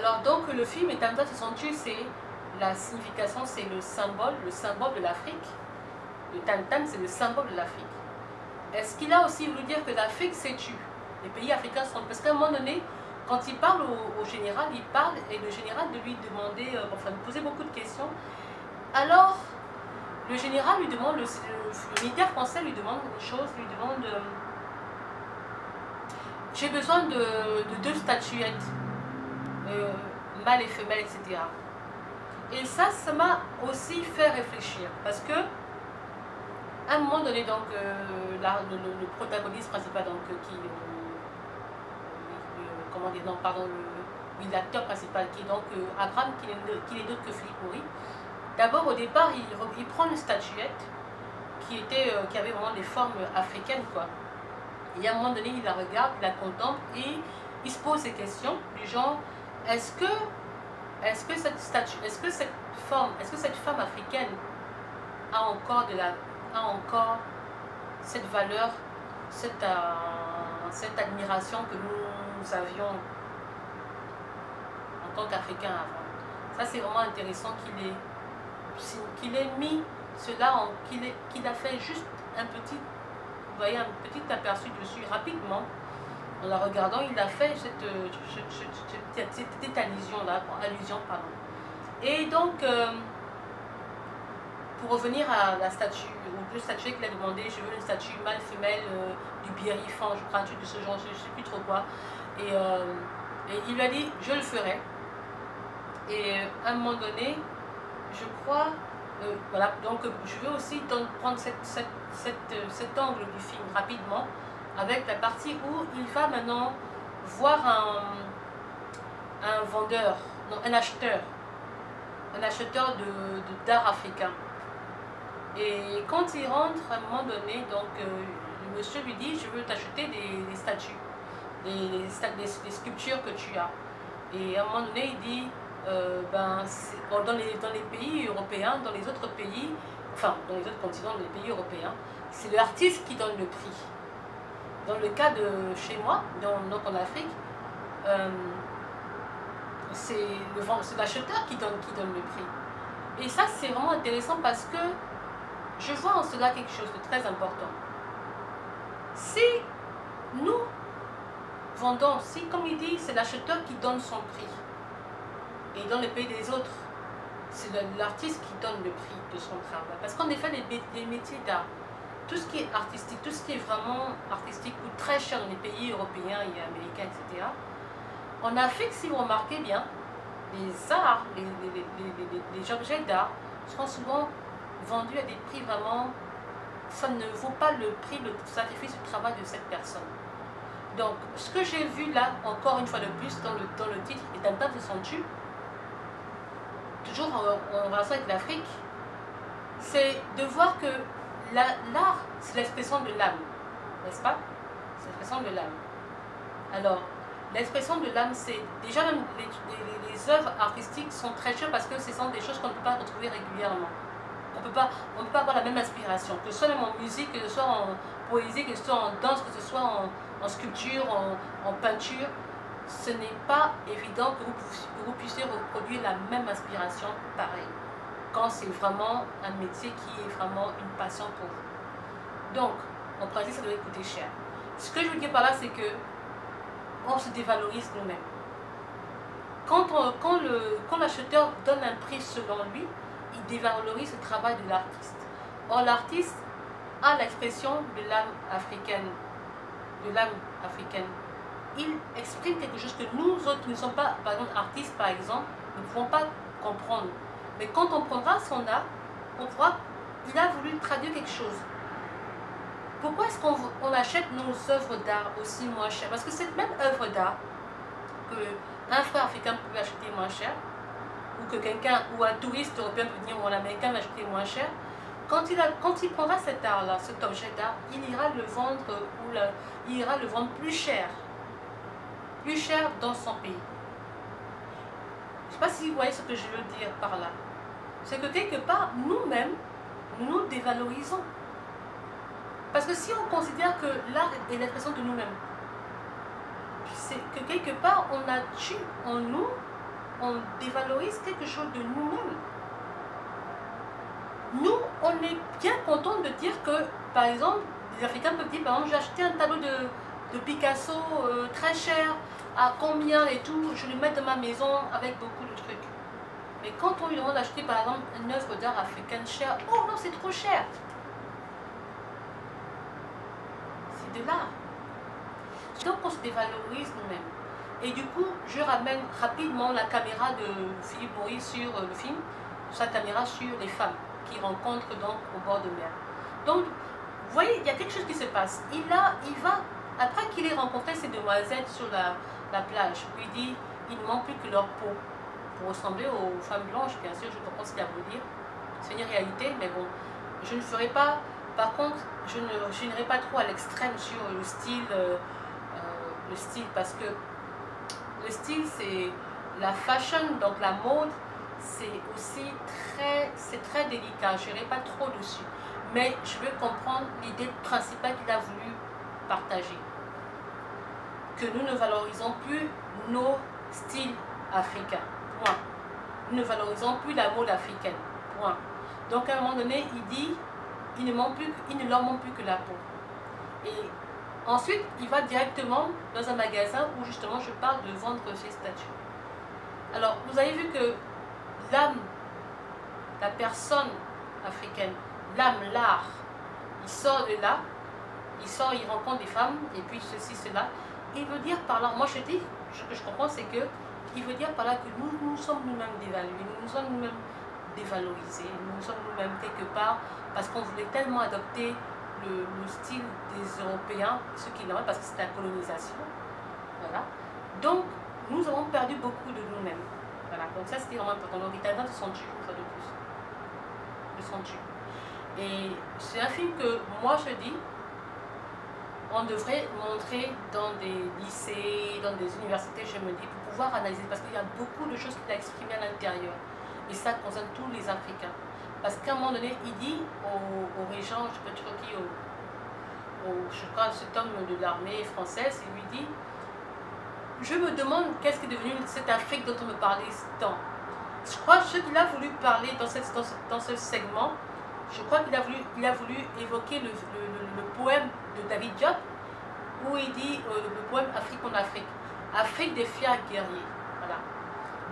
Alors donc le film Eternité 68, c'est la signification, c'est le symbole de l'Afrique. Le tam-tam, c'est le symbole de l'Afrique. Est-ce qu'il a aussi voulu dire que l'Afrique s'est tue? Les pays africains sont... Parce qu'à un moment donné, quand il parle au général, il parle et le général de lui demander, enfin de poser beaucoup de questions. Alors, le général lui demande, le militaire français lui demande une chose, lui demande j'ai besoin de 2 statuettes, mâle et femelle, etc. Et ça m'a aussi fait réfléchir parce que à un moment donné, donc, le protagoniste principal, donc, comment dire, non, pardon, l'acteur principal, qui est donc Abraham, qui n'est d'autre que Philippe Maury. D'abord, au départ, il prend une statuette qui avait vraiment des formes africaines, quoi. Et à un moment donné, il la regarde, il la contemple et il se pose des questions du genre, est-ce que cette statue, est-ce que cette femme africaine a encore cette valeur, cette admiration que nous avions en tant qu'Africains avant. Ça, c'est vraiment intéressant qu'il ait mis cela, qu'il a fait juste un petit, vous voyez, un petit aperçu dessus rapidement. En la regardant, il a fait cette allusion-là, pardon. Et donc, pour revenir à la statue, ou le statuet qu'il a demandé, je veux une statue mâle-femelle du Biérifan, je crois, un truc de ce genre, je ne sais plus trop quoi. Et il lui a dit, je le ferai. Et à un moment donné, je crois, voilà, donc je veux aussi prendre cet angle du film rapidement, avec la partie où il va maintenant voir un vendeur, non, un acheteur d'art africain. Et quand il rentre, à un moment donné, donc le monsieur lui dit, je veux t'acheter des statues, des sculptures que tu as. Et à un moment donné, il dit, dans les pays européens, dans les autres pays, enfin dans les autres continents, dans les pays européens, c'est l'artiste qui donne le prix. Dans le cas de chez moi, donc en Afrique, c'est l'acheteur qui donne le prix. Et ça, c'est vraiment intéressant parce que je vois en cela quelque chose de très important. Si nous vendons, si comme il dit, c'est l'acheteur qui donne son prix, et dans les pays des autres, c'est l'artiste qui donne le prix de son travail. Parce qu'en effet, les métiers d'art, tout ce qui est artistique, tout ce qui est vraiment artistique coûte très cher dans les pays européens et américains, etc. En Afrique, si vous remarquez bien, les arts, les objets d'art seront souvent vendus à des prix vraiment, ça ne vaut pas le prix, le sacrifice du travail de cette personne. Donc, ce que j'ai vu là, encore une fois de plus, dans le titre, et d'un tas de son-tu, toujours en relation avec l'Afrique, c'est de voir que l'art, c'est l'expression de l'âme, n'est-ce pas? C'est l'expression de l'âme. Alors, l'expression de l'âme, c'est déjà même les œuvres artistiques sont très chères parce que ce sont des choses qu'on ne peut pas retrouver régulièrement. On ne peut pas avoir la même inspiration, que ce soit même en musique, que ce soit en poésie, que ce soit en danse, que ce soit en sculpture, en peinture. Ce n'est pas évident que vous puissiez reproduire la même inspiration pareil, quand c'est vraiment un métier qui est vraiment une passion pour vous. Donc, en pratique, ça devrait coûter cher. Ce que je veux dire par là, c'est que on se dévalorise nous-mêmes. Quand l'acheteur donne un prix selon lui, il dévalorise le travail de l'artiste. Or, l'artiste a l'expression de l'âme africaine. Il exprime quelque chose que nous autres ne sommes pas, par exemple, artistes, par exemple, ne pouvons pas comprendre. Mais quand on prendra son art, on pourra, il a voulu traduire quelque chose. Pourquoi est-ce qu'on achète nos œuvres d'art aussi moins cher? Parce que cette même œuvre d'art qu'un frère africain peut acheter moins cher, ou que quelqu'un, ou un touriste européen peut venir, ou un américain va acheter moins cher, quand il prendra cet art-là, cet objet d'art, il ira le vendre plus cher dans son pays. Je ne sais pas si vous voyez ce que je veux dire par là. C'est que quelque part, nous-mêmes, nous dévalorisons. Parce que si on considère que l'art est l'expression de nous-mêmes, c'est que quelque part, on a tué en nous on dévalorise quelque chose de nous-mêmes. Nous, on est bien content de dire que, par exemple, les Africains peuvent dire, par exemple, j'ai acheté un tableau de Picasso très cher, à combien et tout, je le mets dans ma maison avec beaucoup de trucs. Mais quand on lui demande d'acheter, par exemple, une œuvre d'art africaine chère, oh non, c'est trop cher. C'est de l'art. Donc on se dévalorise nous-mêmes. Et du coup, je ramène rapidement la caméra de Philippe Maurice sur le film, sa caméra sur les femmes qui rencontrent donc au bord de mer. Donc, vous voyez, il y a quelque chose qui se passe. Il va, après qu'il ait rencontré ces demoiselles sur la plage, il dit, il ne manque plus que leur peau pour ressembler aux femmes blanches, bien sûr, je comprends ce qu'il a voulu dire. C'est une réalité, mais bon, je ne ferai pas, par contre, je n'irai pas trop à l'extrême sur le style, parce que le style, c'est la fashion, donc la mode, c'est aussi très délicat, je n'irai pas trop dessus. Mais je veux comprendre l'idée principale qu'il a voulu partager. Que nous ne valorisons plus nos styles africains. Point. Nous ne valorisons plus la mode africaine. Point. Donc à un moment donné, il dit, il ne leur manque plus que la peau. Et ensuite, il va directement dans un magasin où justement je parle de vendre ces statues. Alors, vous avez vu que l'âme, la personne africaine, l'âme, l'art, il sort de là, il rencontre des femmes, et puis ceci, cela. Il veut dire par là, moi je dis, ce que je comprends, c'est que il veut dire par là que nous sommes nous-mêmes dévalués, nous sommes nous-mêmes dévalorisés, nous sommes nous-mêmes quelque part, parce qu'on voulait tellement adopter le style des Européens, ce qui est normal parce que c'est la colonisation. Voilà. Donc, nous avons perdu beaucoup de nous-mêmes. Voilà. Donc ça, c'était vraiment important. Donc, Italiens se sont tués, une fois de plus. Ils se sont tués. Et c'est un film que, moi, je dis, on devrait montrer dans des lycées, dans des universités, je me dis, pour pouvoir analyser, parce qu'il y a beaucoup de choses qu'il a exprimées à l'intérieur. Et ça concerne tous les Africains. Parce qu'à un moment donné, il dit au régent, je peux dire qui, je crois, cet homme de l'armée française, il lui dit, je me demande qu'est-ce qui est devenu cette Afrique dont on me parlait tant. Je crois que ce qu'il a voulu parler dans ce segment, je crois qu'il a voulu évoquer le poème de David Diop, où il dit le poème Afrique en Afrique, Afrique des fiers guerriers. Voilà.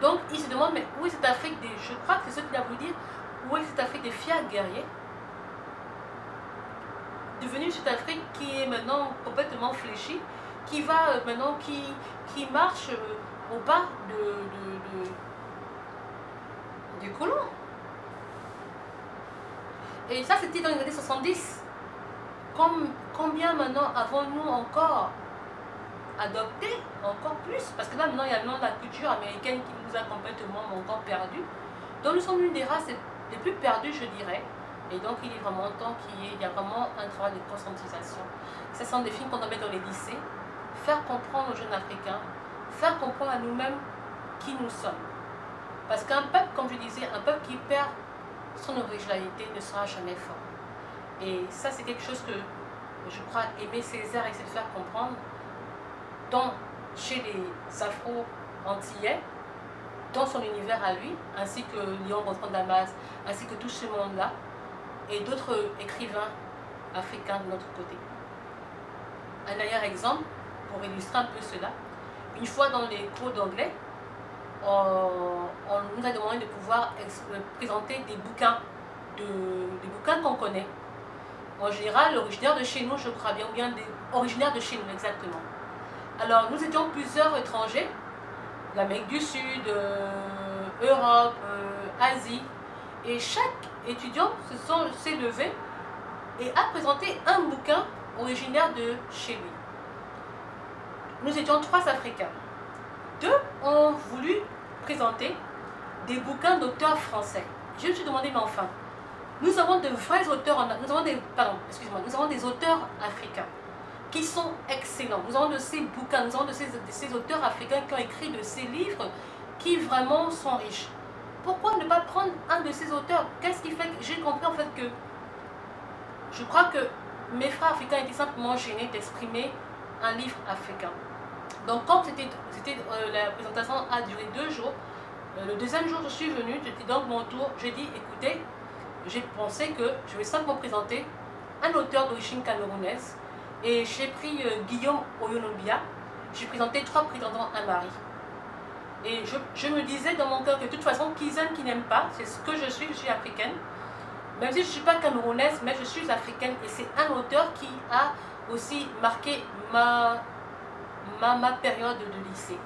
Donc il se demande, mais où est cette Afrique des... Je crois que c'est ce qu'il a voulu dire, où est cette Afrique des fiers guerriers, devenue cette Afrique qui est maintenant complètement fléchie, qui va maintenant, qui marche au bas du colon. Et ça, c'était dans les années 70. Combien maintenant avons-nous encore adopté, encore plus? Parce que là, maintenant, il y a la culture américaine qui nous a complètement encore perdus. Donc, nous sommes l'une des races les plus perdues, je dirais. Et donc, il est vraiment temps qu'il y a vraiment un travail de conscientisation. Ce sont des films qu'on doit mettre dans les lycées, faire comprendre aux jeunes Africains, faire comprendre à nous-mêmes qui nous sommes. Parce qu'un peuple, comme je disais, un peuple qui perd son originalité ne sera jamais fort. Et ça, c'est quelque chose que je crois Aimé Césaire essaie de faire comprendre, tant chez les Afro-Antillais, dans son univers à lui, ainsi que Léon Bertrand Damas, ainsi que tout ce monde-là, et d'autres écrivains africains de notre côté. Un dernier exemple, pour illustrer un peu cela, une fois dans les cours d'anglais, on nous a demandé de pouvoir présenter des bouquins qu'on connaît. En général, originaires de chez nous, je crois bien, ou bien originaires de chez nous, exactement. Alors, nous étions plusieurs étrangers, l'Amérique du Sud, Europe, Asie, et chaque étudiant s'est levé et a présenté un bouquin originaire de chez lui. Nous étions 3 Africains. 2 ont voulu présenter des bouquins d'auteurs français. Je me suis demandé, mais enfin, nous avons de vrais auteurs, nous avons des auteurs africains qui sont excellents. Nous avons de ces bouquins, nous avons de ces auteurs africains qui ont écrit de ces livres qui vraiment sont riches. Pourquoi ne pas prendre un de ces auteurs? Qu'est-ce qui fait que j'ai compris en fait que je crois que mes frères africains étaient simplement gênés d'exprimer un livre africain. Donc comme la présentation a duré 2 jours, Le deuxième jour, je suis venue, j'étais donc mon tour, j'ai dit, écoutez, j'ai pensé que je vais simplement présenter un auteur d'origine camerounaise et j'ai pris Guillaume Oyonombia, j'ai présenté 3 prétendants à mari. Et je me disais dans mon cœur que de toute façon, qu'ils aiment, qu'ils n'aiment pas, c'est ce que je suis africaine. Même si je ne suis pas camerounaise, mais je suis africaine et c'est un auteur qui a aussi marqué ma période de lycée.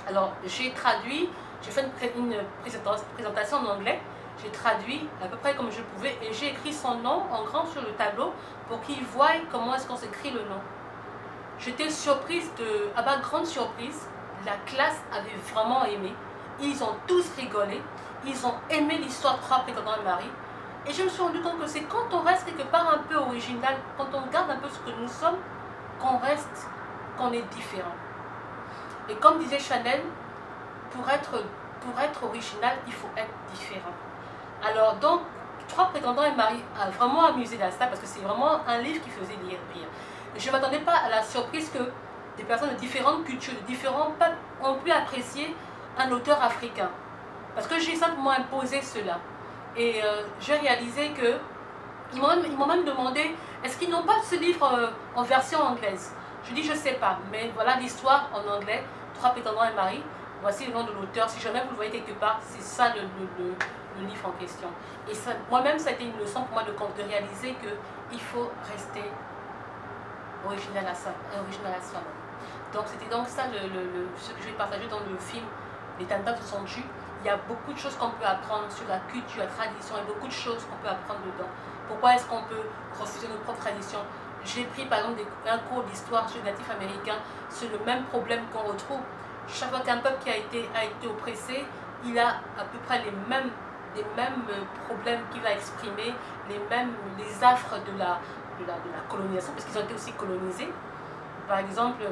Alors j'ai traduit, j'ai fait une présentation en anglais, j'ai traduit à peu près comme je pouvais et j'ai écrit son nom en grand sur le tableau pour qu'il voie comment est-ce qu'on s'écrit le nom. J'étais surprise à ma grande surprise, la classe avait vraiment aimé, ils ont tous rigolé, ils ont aimé l'histoire 3 prétendants à mari. Et je me suis rendu compte que c'est quand on reste quelque part un peu original, quand on garde un peu ce que nous sommes, qu'on est différent. Et comme disait Chanel, pour être original, il faut être différent. Alors donc, 3 prétendants et mari a vraiment amusé la salle parce que c'est vraiment un livre qui faisait rire. Je ne m'attendais pas à la surprise que des personnes de différentes cultures, de différents peuples ont pu apprécier un auteur africain. Parce que j'ai simplement imposé cela. Et j'ai réalisé que ils m'ont même demandé est-ce qu'ils n'ont pas ce livre en version anglaise. Je dis je ne sais pas, mais voilà l'histoire en anglais, 3 prétendants et mari. Voici le nom de l'auteur. Si jamais vous le voyez quelque part, c'est ça le livre en question. Et moi-même, ça a été une leçon pour moi de réaliser qu'il faut rester original à soi-même. Donc c'était donc ça ce que je vais partager dans le film Les Tantas se sont dus. Il y a beaucoup de choses qu'on peut apprendre sur la culture, la tradition, et beaucoup de choses qu'on peut apprendre dedans. Pourquoi est-ce qu'on peut refuser nos propres traditions? J'ai pris par exemple un cours d'histoire sur les natifs américains, c'est le même problème qu'on retrouve. Chaque fois qu'un peuple qui a été oppressé, il a à peu près les mêmes problèmes qu'il va exprimer, les affres de la colonisation, parce qu'ils ont été aussi colonisés. Par exemple,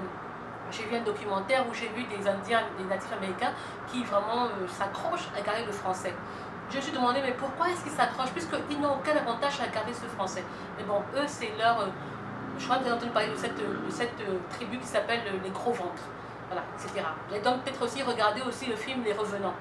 j'ai vu un documentaire où j'ai vu des Indiens, des natifs américains qui vraiment s'accrochent à garder le français. Je me suis demandé, mais pourquoi est-ce qu'ils s'accrochent puisqu'ils n'ont aucun avantage à garder ce français. Mais bon, eux, c'est leur... je crois que vous avez entendu parler de cette tribu qui s'appelle les gros ventres. Voilà, etc. Vous avez donc peut-être aussi regardé aussi le film Les Revenants.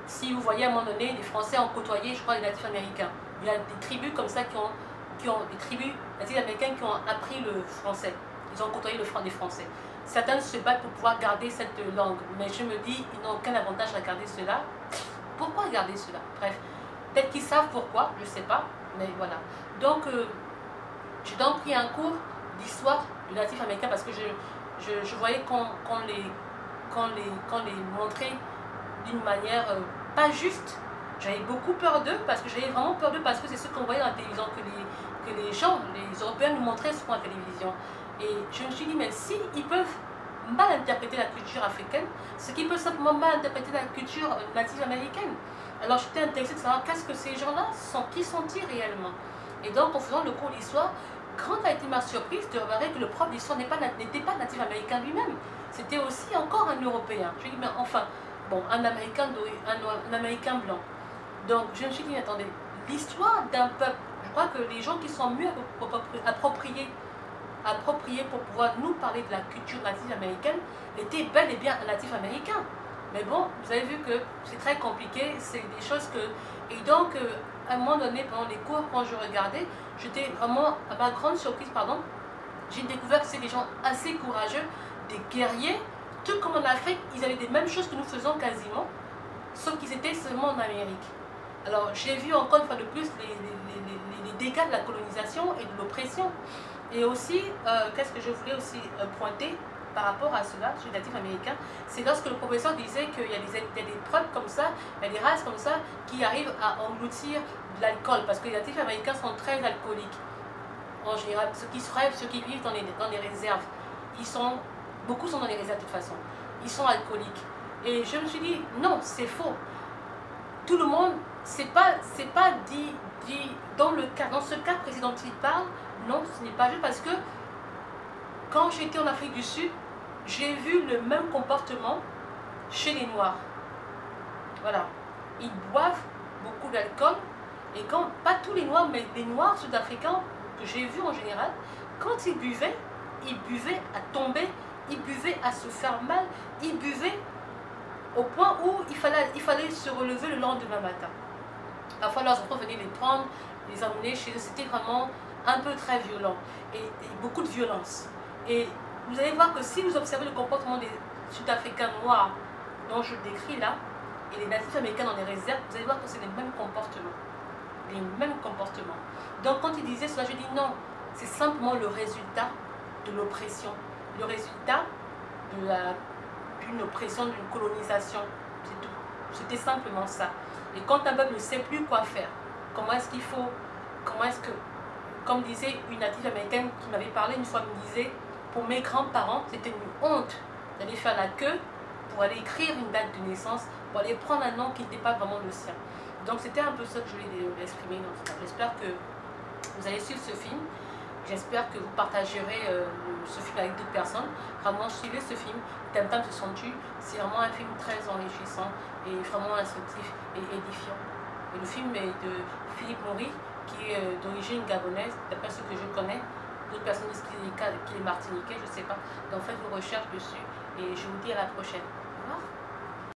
Si vous voyez à un moment donné, les Français ont côtoyé, je crois, les natifs américains. Il y a des tribus comme ça des tribus natifs américains qui ont appris le français. Ils ont côtoyé des Français. Certains se battent pour pouvoir garder cette langue, mais je me dis, ils n'ont aucun avantage à garder cela. Pourquoi garder cela? Bref, peut-être qu'ils savent pourquoi, je ne sais pas, mais voilà. Donc, j'ai donc pris un cours d'histoire du natif américain parce que je voyais qu'on les montrait d'une manière pas juste. J'avais beaucoup peur d'eux parce que j'avais vraiment peur d'eux parce que c'est ce qu'on voyait dans la télévision, que les gens, les Européens nous montraient sur la télévision. Et je me suis dit, mais si ils peuvent mal interpréter la culture africaine, c'est qu'ils peuvent simplement mal interpréter la culture native américaine. Alors j'étais intéressée de savoir qu'est-ce que ces gens-là sont, qui sont-ils réellement. Et donc en faisant le cours d'histoire, grande a été ma surprise de remarquer que le prof d'histoire n'était pas natif américain lui-même. C'était aussi encore un Européen. Je me suis dit, mais enfin, bon, un Américain blanc. Donc je me suis dit, attendez, l'histoire d'un peuple, je crois que les gens qui sont mieux appropriés pour pouvoir nous parler de la culture native américaine étaient bel et bien un natif américain. Mais bon, vous avez vu que c'est très compliqué, c'est des choses que... Et donc, à un moment donné, pendant les cours, quand je regardais, j'étais vraiment, à ma grande surprise, j'ai découvert que c'est des gens assez courageux, des guerriers, tout comme en Afrique, ils avaient les mêmes choses que nous faisons quasiment, sauf qu'ils étaient seulement en Amérique. Alors, j'ai vu encore une fois de plus les dégâts de la colonisation et de l'oppression. Et aussi, qu'est-ce que je voulais aussi pointer par rapport à cela, sur les natifs américains, c'est lorsque le professeur disait qu'il y a des peuples comme ça, il y a des races comme ça, qui arrivent à engloutir de l'alcool, parce que les natifs américains sont très alcooliques. En général, ceux qui vivent dans les réserves, beaucoup sont dans les réserves de toute façon, ils sont alcooliques. Et je me suis dit, non, c'est faux. Tout le monde, c'est pas dit dans ce cas précis dont il parle, non, ce n'est pas juste parce que quand j'étais en Afrique du Sud, j'ai vu le même comportement chez les Noirs. Voilà. Ils boivent beaucoup d'alcool et quand, pas tous les Noirs, mais les Noirs sud-africains que j'ai vus en général, quand ils buvaient à tomber, ils buvaient à se faire mal, ils buvaient au point où il fallait se relever le lendemain matin. Parfois, leurs enfants venaient les prendre, les emmener chez eux. C'était vraiment un peu très violent et beaucoup de violence. Et vous allez voir que si vous observez le comportement des Sud-Africains noirs dont je décris là, et les natifs américains dans les réserves, vous allez voir que c'est les mêmes comportements. Les mêmes comportements. Donc quand il disait cela, je dis non, c'est simplement le résultat de l'oppression, le résultat d'une oppression, d'une colonisation, c'est tout. C'était simplement ça. Et quand un peuple ne sait plus quoi faire, comment est-ce qu'il faut, comme disait une native américaine qui m'avait parlé une fois, me disait, pour mes grands-parents, c'était une honte d'aller faire la queue pour aller écrire une date de naissance, pour aller prendre un nom qui n'était pas vraiment le sien. Donc c'était un peu ça que je voulais exprimer. J'espère que vous allez suivre ce film. J'espère que vous partagerez ce film avec d'autres personnes. Vraiment, suivez ce film. Tam Tam se sent-tu. C'est vraiment un film très enrichissant et vraiment instructif et édifiant. Et le film est de Philippe Maury, qui est d'origine gabonaise, d'après ce que je connais. D'autres personnes disent qu'il est martiniquais, je ne sais pas. Donc faites vos recherches dessus et je vous dis à la prochaine. Au revoir.